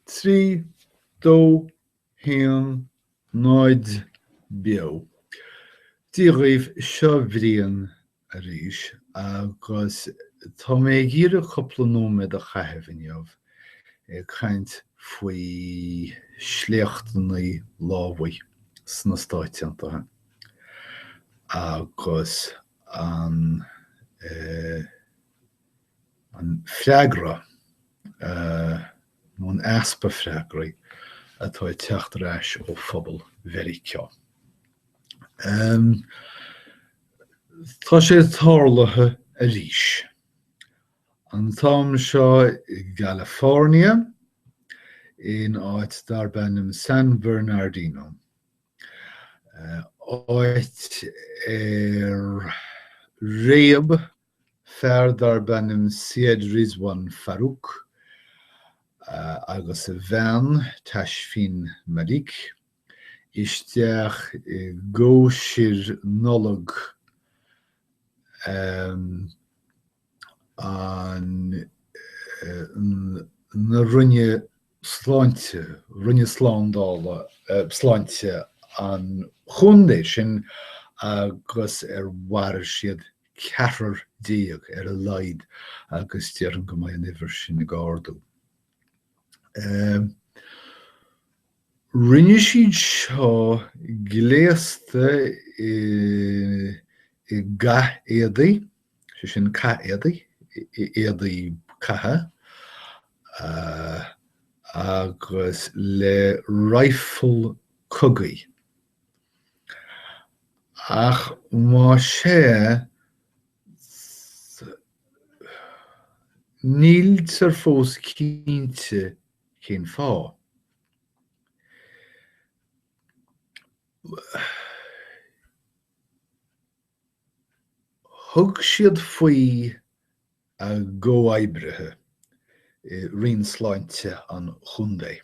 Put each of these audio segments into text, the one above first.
trí, dó, haon, náid, beo. Dí raibh seo bhríon a ríis agus tá mé gíre coppla nóid a chaitheamh inniuh Caint faoi Sléachtanna Lámhaigh sna Stáit Aontaithe agus an freagra nó an aspa freagraí atá teacht reis ó phobal very ceá. Tá sé táirlathe a ríis. An táim seo i California in áit dar bennim San Bernardino. Áit réab fear dar bennim siad Rizwan Farouk agus a bhean taisfín Malik isteach góisiir nolog an na runne sláindála sláinte an chundé sin agus war siad ceathrar díag a leid agus dearan go mbeidh an uimhir sin na gáardú. Rinne siad seo gléasta i gach éadaí, sé sin cach éadaí, éadaí catha, agus le rifle cogaí. Ach má sé níl tar fós cínte cén fá. Thug siad faoi a ggóibrithe rion sláinte an chundé.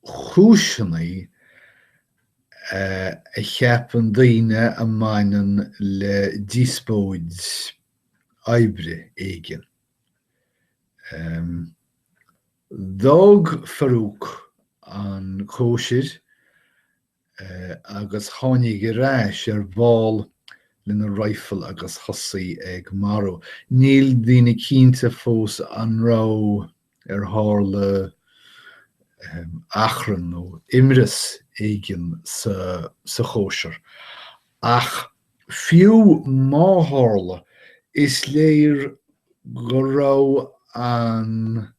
Chúiseannaí a cheapan daoine a mainan le díspóid oibre éigin. Dóg Farouk an cóisiir agus tháinig i ráis bhall lena rifle agus thosaí ag marú. Níl daoine cínte fós an rá tharla achran nó imris éigin sa chóisiir. Ach fiú má tharla is léir go raibh an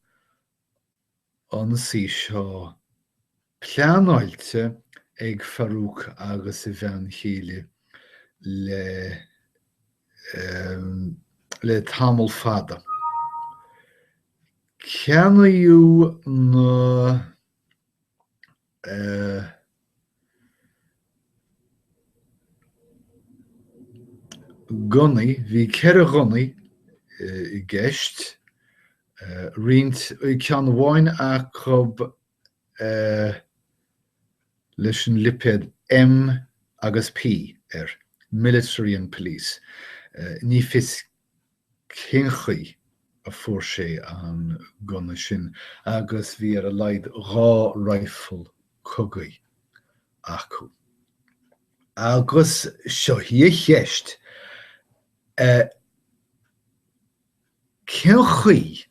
sí seo pleanáilte ag Farouk agus I bhean chéile le tamil fada. Ceannaíú na gunnaí, bhí ceithre gunnaí I gceist, riant ceann bháin a chub leis an lipéad M agus P military and police. Ní fis cinchaí a fuair sé an gunna sin agus bhí a leid rá rifle cogaí acu. Agus seo hí cheist cinchaí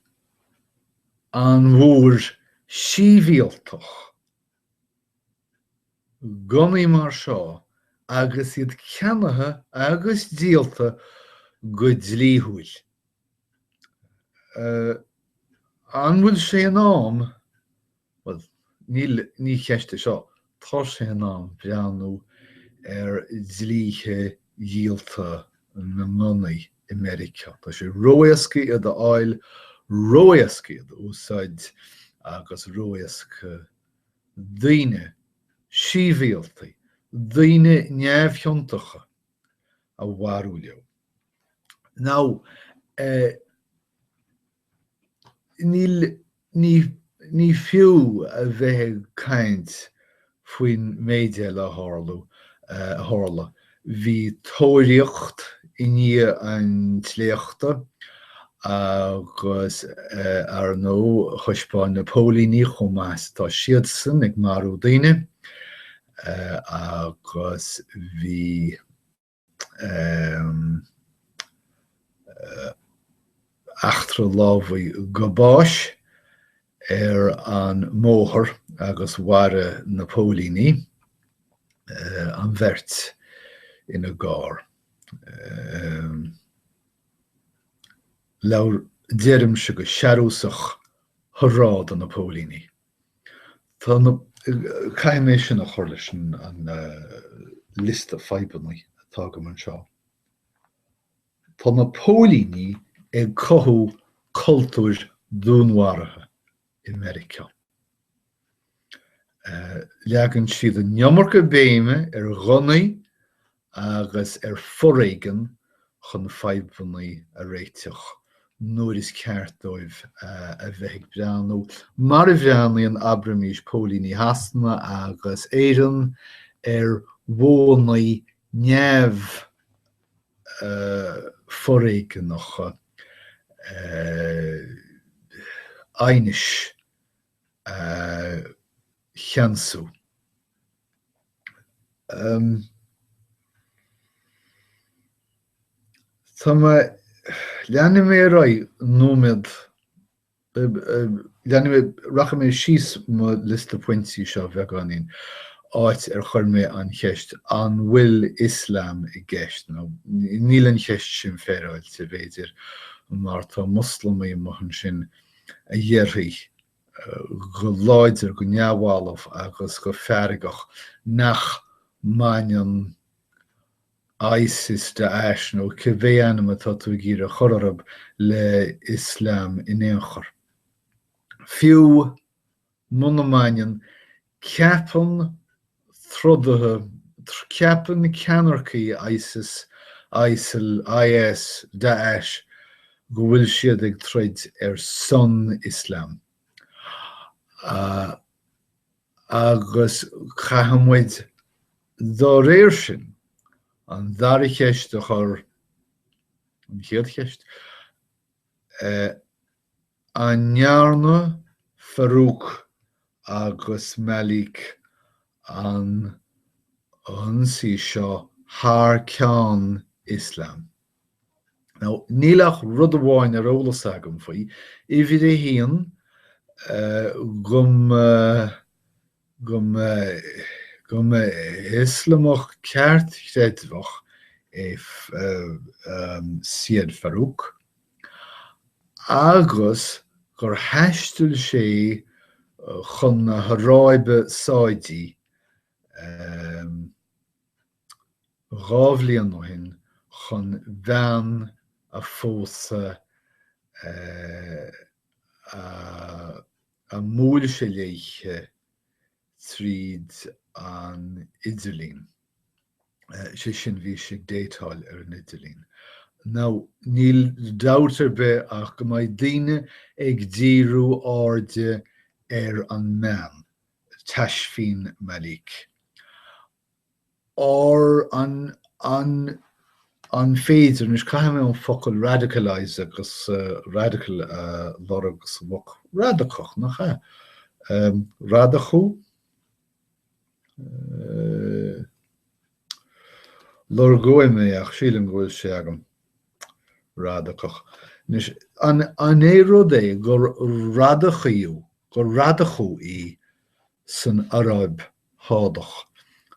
an mhór síbhialtach gunnaí mar seo agus iad ceannathe agus díalta go dlíthúil. An bhfuil sé an am, ní cheiste seo, tá sé an am breanú dlíthe díalta na mbunaí America. Tá sé róasca iad a áil, róasca iad úsáid agus róasca daoine síbhialtaí, daoine neamhthiontacha a bharú leo. Now, ní fiú a bheith caint faoin méide le tharla. Bhí tóiríocht iní an Sléachta agus ar nó chuispáin na pólíní chomás tá siad san ag marú daoine agus bhí achtra lámhaigh gobáis ar an móthar agus mhara na pólíní an bhirt ina gcár. Leabhar deireadh se go searúsach thrád an na pólíní. Tá caiim é sin a chur leis an lista feibannaí atá go an seo. Tá na pólíní ag cothú cultúir dúnmhairthe in America. Leagann siad an neamarcha béime ar ghonaí agus ar foréigean chun feibannaí a réiteach nuair is ceart dóibh a bheith breanú. Mar a bheannaí an abramís pólíní hasanna agus éireann ar bhónaí neamh foréigeanach ainis cheansú. Tá leanna mé roi nómad leanna mé racha mé síos mo lista pointí seo bheith ganín áit ar chur mé an cheist an bhfuil Islam i gceist. Níl an cheist sin féráil sa bhéidir mar tá Muslamaí maitheann sin a dhearthaí go láidir go neamhálamh agus go fearragach nach mainnean ISIS Daesh nó cibé anam atá tú gír a chorarab le Islam in éanchar. Fiú muna mainnean ceapan trodathe ceapan ceanarcaí ISIS, ISIL, IS, Daesh go bhfuil siad ag troid ar son Islam. Agus chahamid dá réir sin an dar cheist a chur an chéad cheist an nearna Farouk agus Malik an sí seo thar ceann Islam. Nílach rud amháin ar ólas agam faoi, i bhí é híon gom Islamach ceart chréadmhach siad Farouk agus gur theastail sé chun na hráibe Sáidí ghábhlíon nóhin chun bhean a fósa a múil sé léiche tríd an Idirlín. Sé sin bhí sé détáil ar an Idirlín. Níl dátar be ach go mbeidh daoine ag díriú áirde ar an meán, Taisfín Malik. An féidir nus caiim an focail radicalise agus radical lorgus bhach radicach nach é. Radachú lorgóim mé ach sílim gohfuil sé agam radicach. Nus an é rud é gur radachú í san Arab hádach.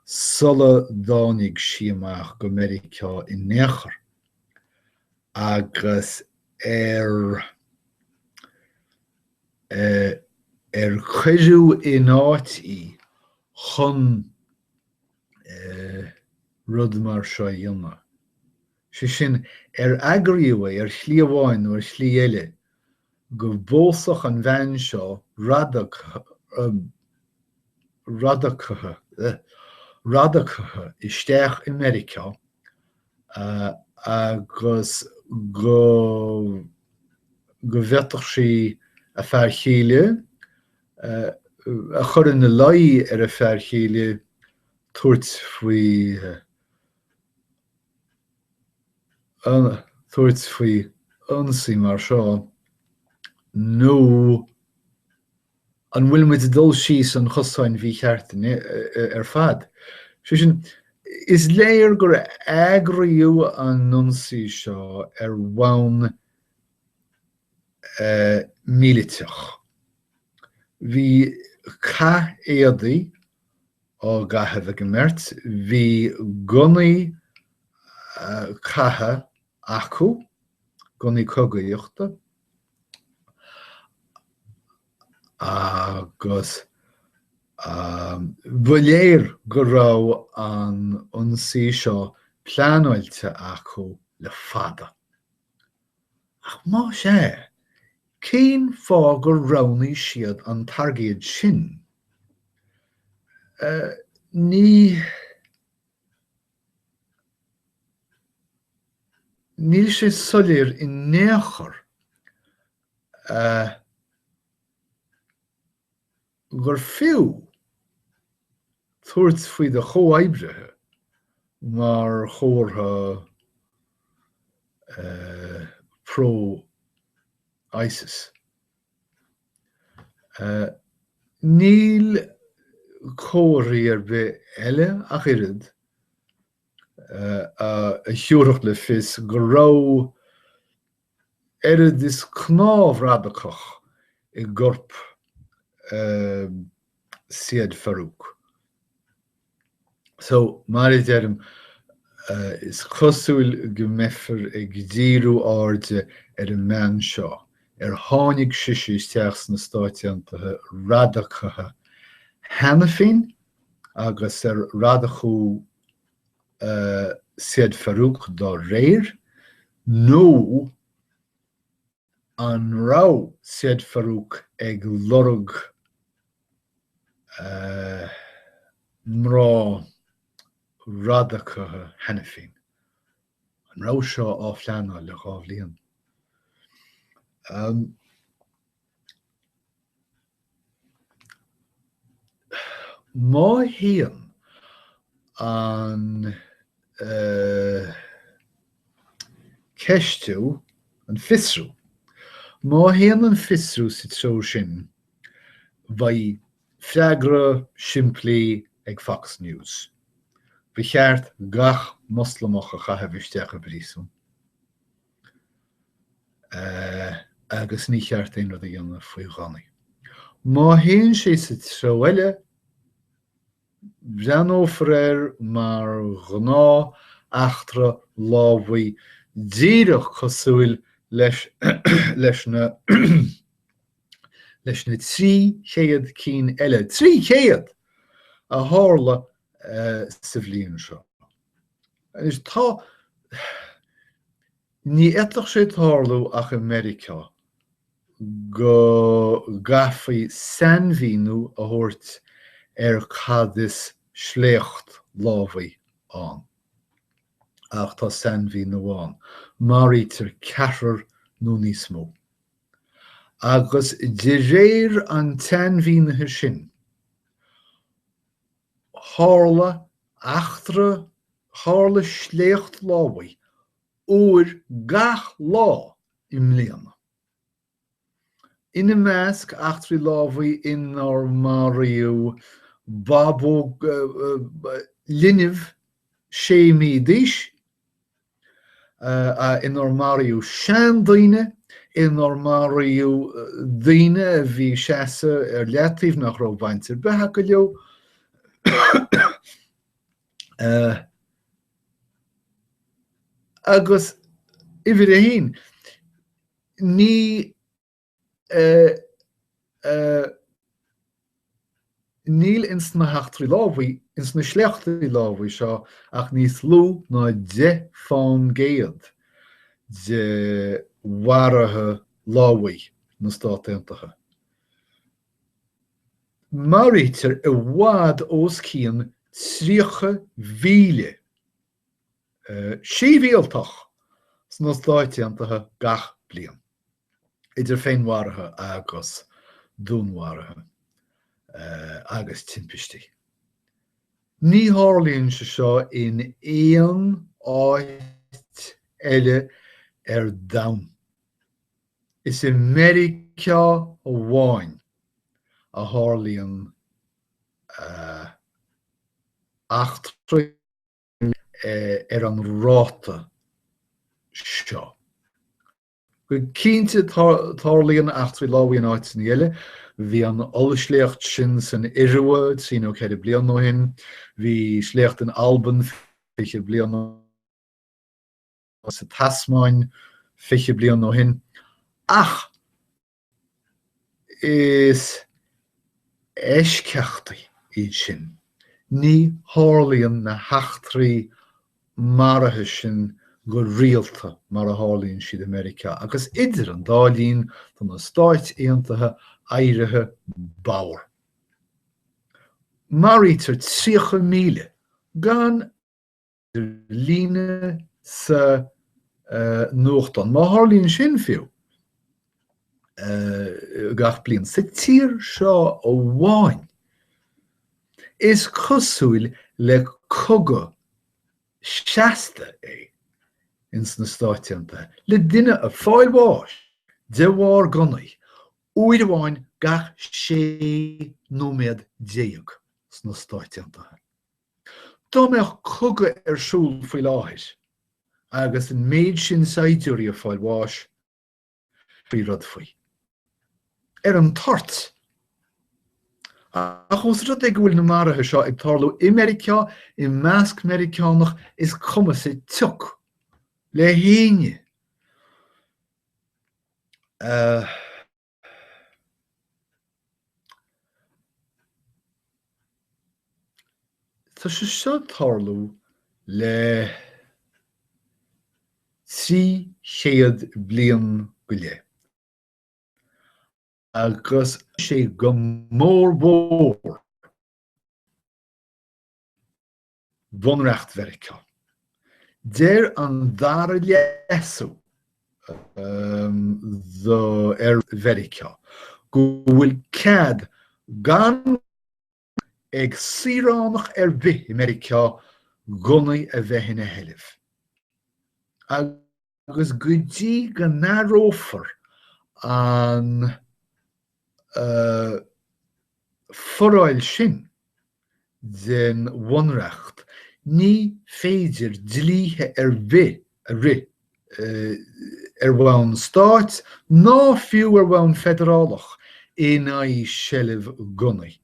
Sulla dánig siamach go America in néchar agus chuidiú in áit í chun rud mar seo dhéanamh. Sé sin agriú é slí amháin nó slí eile go bósach an bhean seo radacathe isteach America agus go bheitach sí a fear chéile a chur in na laí ar a fear chéile tuairt faoi thuirt faoi ionsaí mar seo nó an bhfuil muid dul síos an chosáin bhí cheartain ar fad. Sin is léir gur eagraíú an ionsaí seo ar bhain míleteach. Bhí ca éadaí ó gaitheh go mirt, bhí gunaí cathe acu, gunaí cogaíochta, agus bhuiléir go raibh an ionsaí seo pleanáilte acu le fada. Ach má sé, cén fá gur roghnaí siad an targéad sin? Níl sé soiléir i néachar gur fiú tuairt faoi de chomhaibrithe mar chomhartha pro-ISIS. Níl cóirí ar bith eile ach irid a thiúracht le fios go raibh irid is cnámhradachach i gcorp Siad Farouk. So, mar is dearm is cosúil go mbeifear ag díriú áirde ar an meán seo, ar tháinig siosú isteach na Stáit Aontaithe radachathe hena féin agus ar radachú Siad Farouk dá réir, nó an rá Siad Farouk ag lorg mrá radachathe hena féin. An rá seo á phleanáil le dhá bhliain. Má thaíonn an ceistú, an fisrú. Má thaíonn an fisrú sa treo sin bhaid freagra simplí ag Fox News. Bhí cheart gach moslamach a chaithfh isteach a bhríosún. Agus ní cheart aon rud a dhéanamh faoi ghannaí. Má thaíonn sé sa treo eile bheanófar mar gná achtra lámhaigh díreach cosúil leis na trí chéad cín eile. Trí chéad a tharla sa bhliain seo. Ní etlach sé tharlú ach America go gafaí San Bhíonú a thabhairt ar cad is Sléacht lámhaigh an. Ach tá San Bhíonú an. Marítar 4 nó níos mó. Agus de réir an San Bhíonúthe sin, tharla achtra, tharla Sléacht lámhaigh uair gach lá i mbliana. Ina measc achtraí lámhaigh inar mariú Babó linneamh 6,000 díos, inar mariú sean daoine, inar mariú daoine a bhí seasa ar leathtaobh nach raibh baint ar bethe go leo. Agus i bhí a haon, níl ins na heachtraí lámhaigh, ins na Sléachtaí lámhaigh seo ach níos lú ná 10 faoin géad de mharatha lámhaigh na Stáit Aontaithe. Marítar i bhfad os cionn 30,000 síomhéaltach na Stáit Aontaithe gach bliain. Idir féin mharatha agus dúnmharatha agus timpistí. Ní tharlaíonn sé seo in éon áit eile down. Is America bháin a hálíonn achtra an ráta seo. Go cínte tharlaíonn achtra láhaíon áit na eile, bhí an Sléacht sin san Iorua sin ó chéad bliain nó hin, bhí Sléacht an Alban fiche bliain nó sa Tasmáin fiche bliain nó hin. Ach is eisceachtaí iad sin. Ní tharlaíonn na heachtraí maratha sin go rialta mar a tharlaíonn siad America, agus idir an dálín don na Stáit Aontaithe éirithe báir. Marítar 3,000 gan líne sa nuachtan. Má tharlaíonn sin fiú gach bliain. Sa tír seo ó bháin is cosúil le cogadh 60 in na Stáit Aontaithe. Le duine a fáilbháis de bhár gonaí uair bháin gach 6,910 na Stáit Aontaithe. Tá meach cogadh súl faoi láthir, agus an méid sin saidúirí a fáilbháis faoi rud faoi. An tart. Ach os rud ag bhfuil na maratha seo ag tarlú America I measc Americánach is cuma sé tuc le héine. Tá sé seo tarlú le 300 bliain go léir. Agus sé go mór mhór bunreacht Mheiriceá. Déir an dara leasú Mheiriceá go bhfuil cad gan ag síránach bith Mheiriceá gunaí a bheith ina heilimh. Agus go dtí go nárófar an foráil sin den bhunreacht ní féidir dlíthe bith a ri bhain Stáit ná fiú bhain federálach éanaí seilimh gunaí.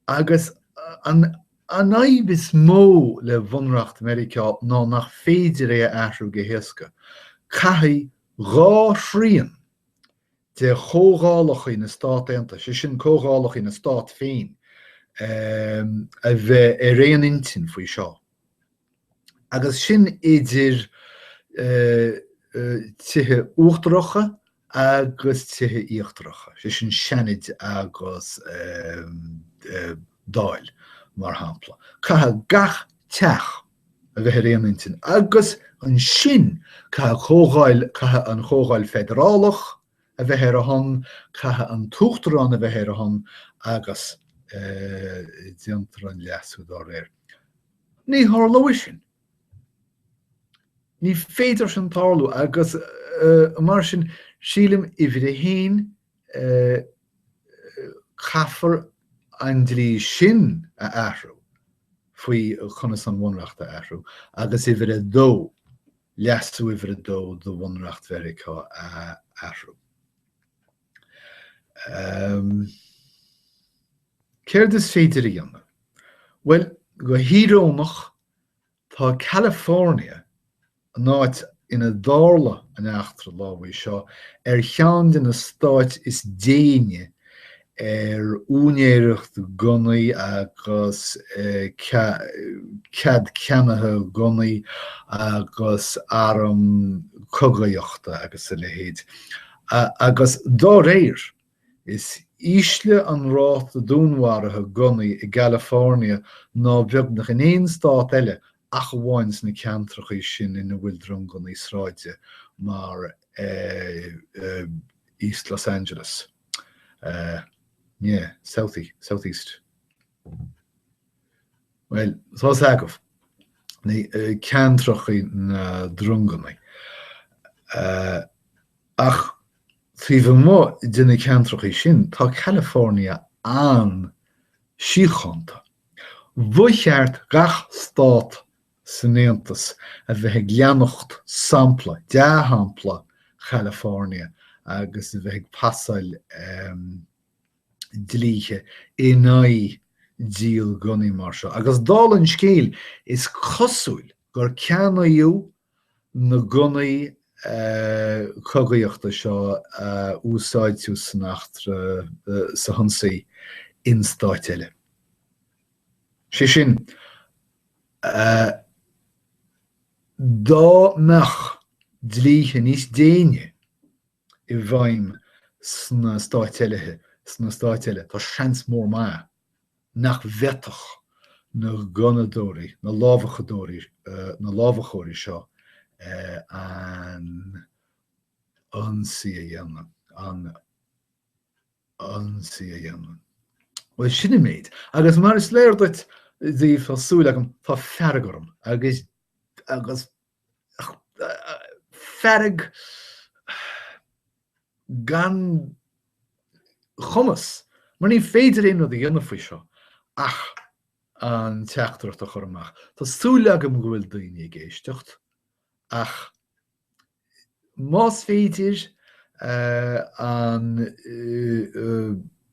Agus an aibh is mó le bhunreacht Mheiriceá ná nach féidir athhrú go héasca. Caithfidh dhá thrian de chógálachaí na Stáit Aontaithe, sé sin cógálachaí na Stáit féin a bheith réon intin faoi seo. Agus sin idir tithe uachtarácha agus tithe íochtarácha. Sé sin seanid agus dáil mar hampla. Caithe gach teach a bheith réon intin. Agus an sin caithe an chógáil federálach a bheith ar a hon, caithe an tuachtarán a bheith ar a hon, agus diantar an leasú dá réir. Ní tharlú sin. Ní féidir sin tarlú, agus mar sin sílim I bhí a hain chafar an dlí sin a ahrú faoi chunas an bhunreacht a ahrú, agus I bhí a dó, leasú I bhí a dó do bhunreacht Mheiriceá a ahrú. Céir is féidir I dhéanamh? Well, go hírónach tá California an áit ina dála an eachtra lámhaigh seo cheann de na Stáit is déine únéireacht gunaí agus cad ceannaithe gunaí agus aram cogaíochta agus le héad. Agus dá réir is ísle an ráta dúnmhairthe gunaí I California ná bheag nach in éon Stáit eile ach bháin na ceantrachaí sin ina bhfuil drom gunaí sráide mar East Los Angeles. Southeast. Well, tá agah. ceantrachaí na drungannaí. Ach trí bh mó duine ceantrachaí sin, tá California an síochananta. Bhuicheart gach Stáit san Aontas a bheith leannacht sampla, deahampla California agus a bheith pasáil dlíthe déanaí díal gunaí mar seo. Agus dálann scéal is cosúil gur ceannaíú na gunaí cogaíochta seo úsáidú sanachtar sa honsaí in Stáit eile. Sé sin dá meach dlíthe níos déine I bhaim sna Stáit eile, tá seans mór maith nach bheitach na gunadóirí, na lámhachóirí seo an ansaí a dhéanamh, an ansaí a dhéanamh. Well, sinna méid, agus mar is léir duit dí fasúil agam tá fergorm, agus ferg gan chumas, mar ní féidir éon rud a dhéanamh faoi seo, ach an teachtarach a chur amach. Tá súil agam go bhfuil daoine ag éisteacht, ach más féidir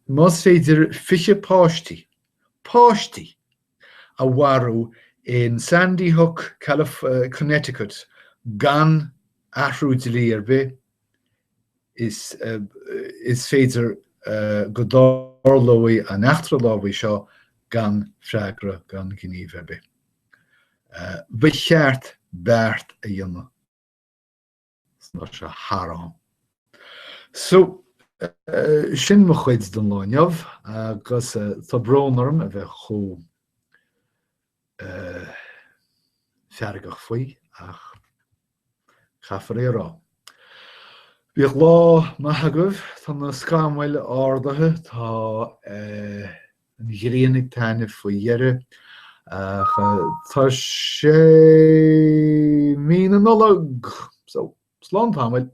más féidir fiche páistí a bharú in Sandy Hook, Connecticut, gan athrú dlí ar bith, is féidir go dárlóí an achtarlámhaí seo gan freagra gan gníomh ar bith. Bhí cheart beart a dhéanamh sna se harán. So, sin mo chuid don láineamh agus tá brónarm a bheith chomh feargach faoi ach chafar é rá. Bhíoh lá maithagah tá na scamhail ardathe tá an ghrianig taine faoi dheire tá sé mína nolog, so slán támhail.